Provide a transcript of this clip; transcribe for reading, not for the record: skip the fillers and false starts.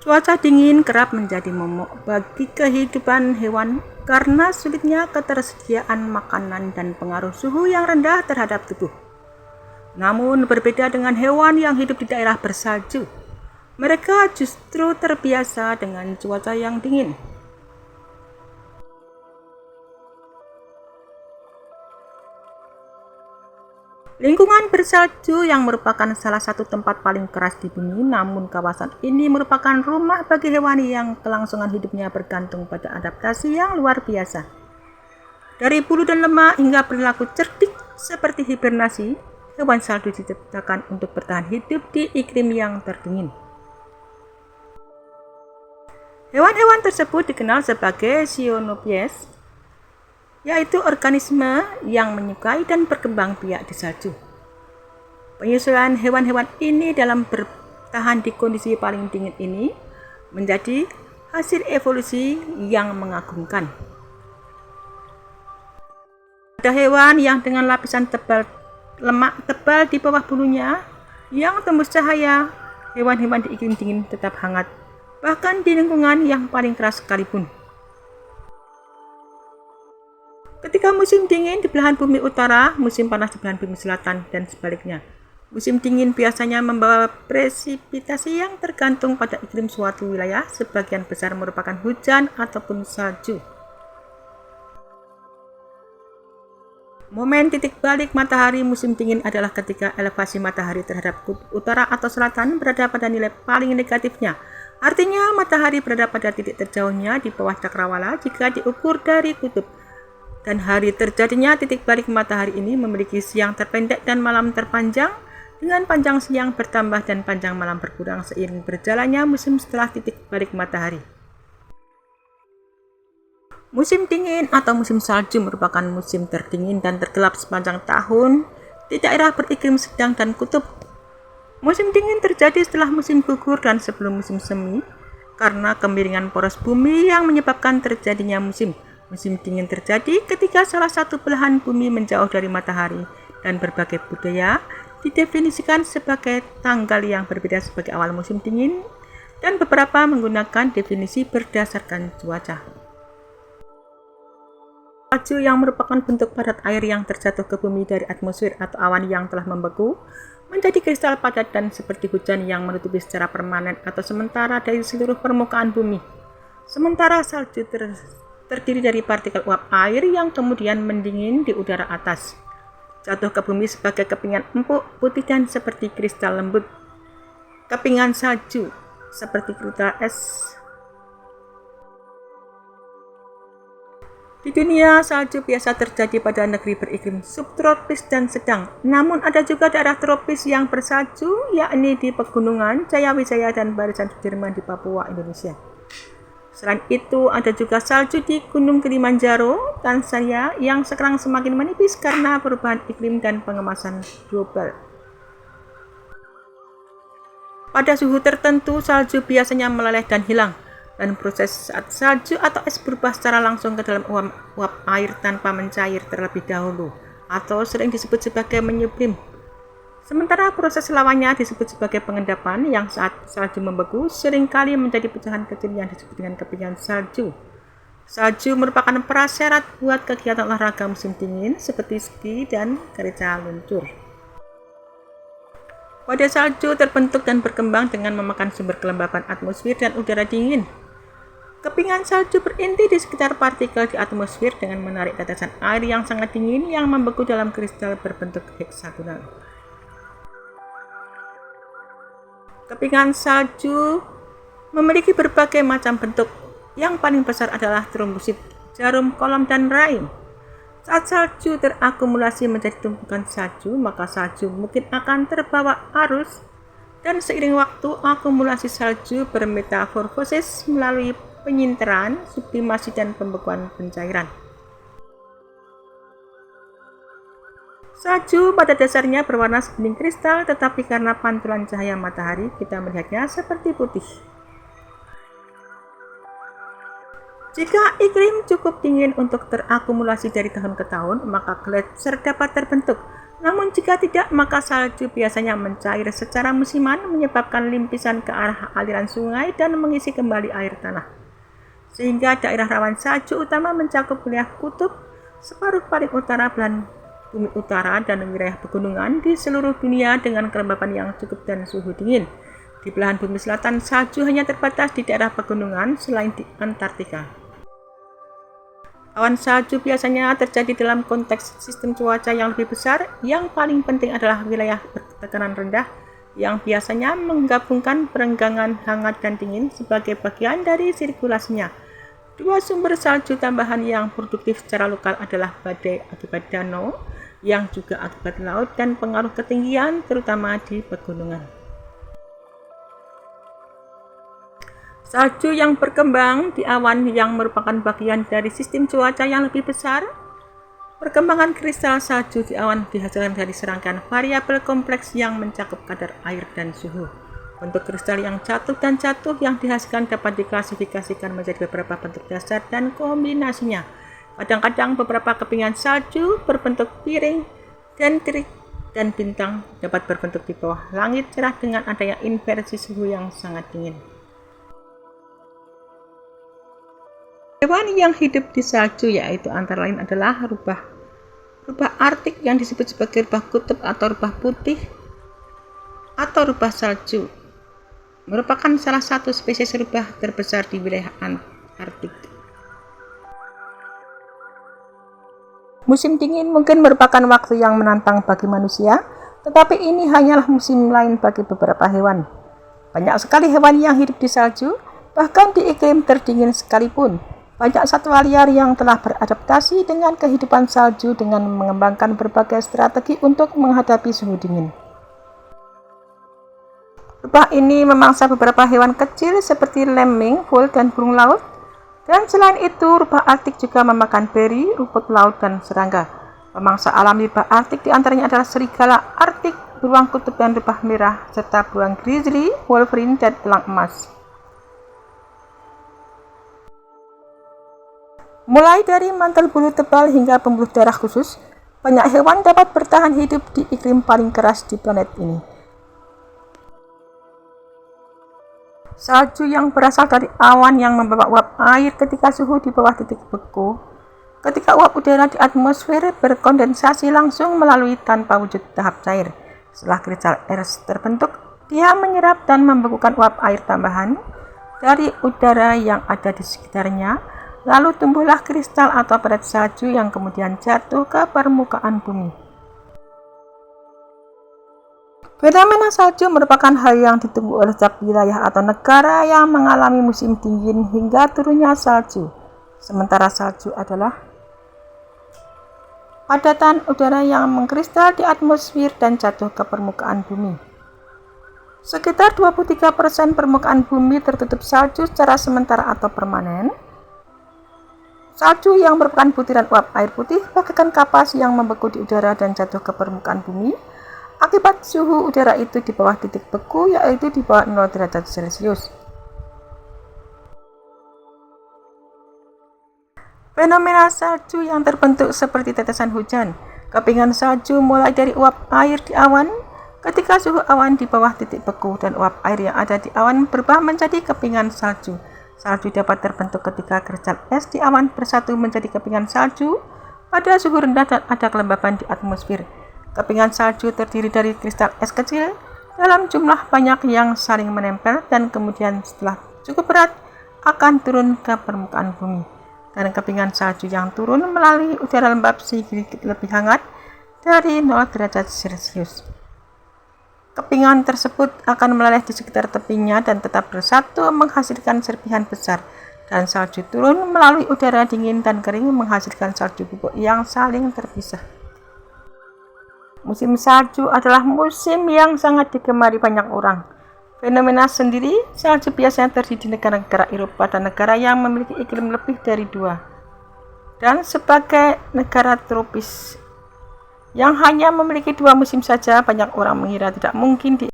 Cuaca dingin kerap menjadi momok bagi kehidupan hewan karena sulitnya ketersediaan makanan dan pengaruh suhu yang rendah terhadap tubuh. Namun berbeda dengan hewan yang hidup di daerah bersalju, mereka justru terbiasa dengan cuaca yang dingin. Lingkungan bersalju yang merupakan salah satu tempat paling keras di bumi, namun kawasan ini merupakan rumah bagi hewan yang kelangsungan hidupnya bergantung pada adaptasi yang luar biasa. Dari bulu dan lemak hingga perilaku cerdik seperti hibernasi, hewan salju diciptakan untuk bertahan hidup di iklim yang terdingin. Hewan-hewan tersebut dikenal sebagai cyanobacteria, yaitu organisme yang menyukai dan berkembang biak di salju. Penyesuaian hewan-hewan ini dalam bertahan di kondisi paling dingin ini menjadi hasil evolusi yang mengagumkan. Ada hewan yang dengan lapisan lemak tebal di bawah bulunya yang tembus cahaya. Hewan-hewan di iklim dingin tetap hangat, bahkan di lingkungan yang paling keras sekalipun. Ketika musim dingin di belahan bumi utara, musim panas di belahan bumi selatan, dan sebaliknya. Musim dingin biasanya membawa presipitasi yang tergantung pada iklim suatu wilayah, sebagian besar merupakan hujan ataupun salju. Momen titik balik matahari musim dingin adalah ketika elevasi matahari terhadap kutub utara atau selatan berada pada nilai paling negatifnya. Artinya matahari berada pada titik terjauhnya di bawah cakrawala jika diukur dari kutub. Dan hari terjadinya titik balik matahari ini memiliki siang terpendek dan malam terpanjang, dengan panjang siang bertambah dan panjang malam berkurang seiring berjalannya musim setelah titik balik matahari. Musim dingin atau musim salju merupakan musim terdingin dan tergelap sepanjang tahun di daerah beriklim sedang dan kutub. Musim dingin terjadi setelah musim gugur dan sebelum musim semi, karena kemiringan poros bumi yang menyebabkan terjadinya musim. Musim dingin terjadi ketika salah satu belahan bumi menjauh dari matahari, dan berbagai budaya didefinisikan sebagai tanggal yang berbeda sebagai awal musim dingin, dan beberapa menggunakan definisi berdasarkan cuaca. Salju yang merupakan bentuk padat air yang terjatuh ke bumi dari atmosfer atau awan yang telah membeku, menjadi kristal padat dan seperti hujan yang menutupi secara permanen atau sementara dari seluruh permukaan bumi. Sementara salju terdiri dari partikel uap air yang kemudian mendingin di udara atas, jatuh ke bumi sebagai kepingan empuk, putih dan seperti kristal lembut. Kepingan salju seperti kristal es. Di dunia, salju biasa terjadi pada negeri beriklim subtropis dan sedang. Namun ada juga daerah tropis yang bersalju, yakni di pegunungan Jayawijaya dan Barisan Sudirman di Papua, Indonesia. Selain itu, ada juga salju di Gunung Kilimanjaro, Tanzania, yang sekarang semakin menipis karena perubahan iklim dan pengemasan global. Pada suhu tertentu, salju biasanya meleleh dan hilang, dan proses saat salju atau es berubah secara langsung ke dalam uap air tanpa mencair terlebih dahulu, atau sering disebut sebagai menyublim. Sementara proses lawannya disebut sebagai pengendapan, yang saat salju membeku seringkali menjadi pecahan kecil yang disebut dengan kepingan salju. Salju merupakan prasyarat buat kegiatan olahraga musim dingin seperti ski dan kereta luncur. Badai salju terbentuk dan berkembang dengan memakan sumber kelembapan atmosfer dan udara dingin. Kepingan salju berinti di sekitar partikel di atmosfer dengan menarik tetesan air yang sangat dingin yang membeku dalam kristal berbentuk heksagonal. Kepingan salju memiliki berbagai macam bentuk. Yang paling besar adalah trombosit, jarum, kolom, dan rahim. Saat salju terakumulasi menjadi tumpukan salju, maka salju mungkin akan terbawa arus, dan seiring waktu akumulasi salju bermetamorfosis melalui penyinteran, sublimasi, dan pembekuan pencairan. Salju pada dasarnya berwarna sebening kristal, tetapi karena pantulan cahaya matahari, kita melihatnya seperti putih. Jika iklim cukup dingin untuk terakumulasi dari tahun ke tahun, maka gletser dapat terbentuk. Namun jika tidak, maka salju biasanya mencair secara musiman, menyebabkan limpisan ke arah aliran sungai dan mengisi kembali air tanah. Sehingga daerah rawan salju utama mencakup wilayah kutub, separuh paling utara belahan bumi utara, dan wilayah pegunungan di seluruh dunia dengan kelembapan yang cukup dan suhu dingin. Di belahan bumi selatan, salju hanya terbatas di daerah pegunungan selain di Antartika. Awan salju biasanya terjadi dalam konteks sistem cuaca yang lebih besar. Yang paling penting adalah wilayah bertekanan rendah yang biasanya menggabungkan perenggangan hangat dan dingin sebagai bagian dari sirkulasinya. Dua sumber salju tambahan yang produktif secara lokal adalah badai akibat danau, yang juga akibat laut, dan pengaruh ketinggian terutama di pegunungan. Salju yang berkembang di awan yang merupakan bagian dari sistem cuaca yang lebih besar. Perkembangan kristal salju di awan dihasilkan dari serangkaian variabel kompleks yang mencakup kadar air dan suhu. Bentuk kristal yang jatuh dan jatuh yang dihasilkan dapat diklasifikasikan menjadi beberapa bentuk dasar dan kombinasinya. Kadang-kadang beberapa kepingan salju berbentuk piring, dendrit, dan bintang dapat berbentuk di bawah langit cerah dengan adanya inversi suhu yang sangat dingin. Hewan yang hidup di salju yaitu antara lain adalah rubah Arktik yang disebut sebagai rubah kutub atau rubah putih atau rubah salju, merupakan salah satu spesies rubah terbesar di wilayah Arktik. Musim dingin mungkin merupakan waktu yang menantang bagi manusia, tetapi ini hanyalah musim lain bagi beberapa hewan. Banyak sekali hewan yang hidup di salju, bahkan di iklim terdingin sekalipun. Banyak satwa liar yang telah beradaptasi dengan kehidupan salju dengan mengembangkan berbagai strategi untuk menghadapi suhu dingin. Rubah ini memangsa beberapa hewan kecil seperti lemming, vul, dan burung laut. Dan selain itu, rubah Arktik juga memakan beri, rumput laut, dan serangga. Pemangsa alami rubah Arktik diantaranya adalah serigala Arktik, beruang kutub dan rubah merah, serta beruang grizzly, wolverine, dan elang emas. Mulai dari mantel bulu tebal hingga pembuluh darah khusus, banyak hewan dapat bertahan hidup di iklim paling keras di planet ini. Salju yang berasal dari awan yang membawa uap air ketika suhu di bawah titik beku. Ketika uap udara di atmosfer berkondensasi langsung melalui tanpa wujud tahap cair. Setelah kristal es terbentuk, dia menyerap dan membekukan uap air tambahan dari udara yang ada di sekitarnya. Lalu tumbuhlah kristal atau padat salju yang kemudian jatuh ke permukaan bumi. Fenomena salju merupakan hal yang ditunggu oleh setiap wilayah atau negara yang mengalami musim dingin hingga turunnya salju. Sementara salju adalah padatan udara yang mengkristal di atmosfer dan jatuh ke permukaan bumi. Sekitar 23% permukaan bumi tertutup salju secara sementara atau permanen. Salju yang merupakan butiran uap air putih bagaikan kapas yang membeku di udara dan jatuh ke permukaan bumi akibat suhu udara itu di bawah titik beku, yaitu di bawah 0 derajat Celcius. Fenomena salju yang terbentuk seperti tetesan hujan. Kepingan salju mulai dari uap air di awan ketika suhu awan di bawah titik beku, dan uap air yang ada di awan berubah menjadi kepingan salju. Salju dapat terbentuk ketika kristal es di awan bersatu menjadi kepingan salju pada suhu rendah dan ada kelembapan di atmosfer. Kepingan salju terdiri dari kristal es kecil dalam jumlah banyak yang saling menempel dan kemudian setelah cukup berat akan turun ke permukaan bumi. Dan kepingan salju yang turun melalui udara lembab sedikit lebih hangat dari 0 derajat Celcius. Kepingan tersebut akan meleleh di sekitar tepinya dan tetap bersatu menghasilkan serpihan besar, dan salju turun melalui udara dingin dan kering menghasilkan salju bubuk yang saling terpisah. Musim salju adalah musim yang sangat digemari banyak orang. Fenomena sendiri, salju biasanya terjadi di negara-negara Eropa dan negara yang memiliki iklim lebih dari 2. Dan sebagai negara tropis yang hanya memiliki 2 musim saja, banyak orang mengira tidak mungkin di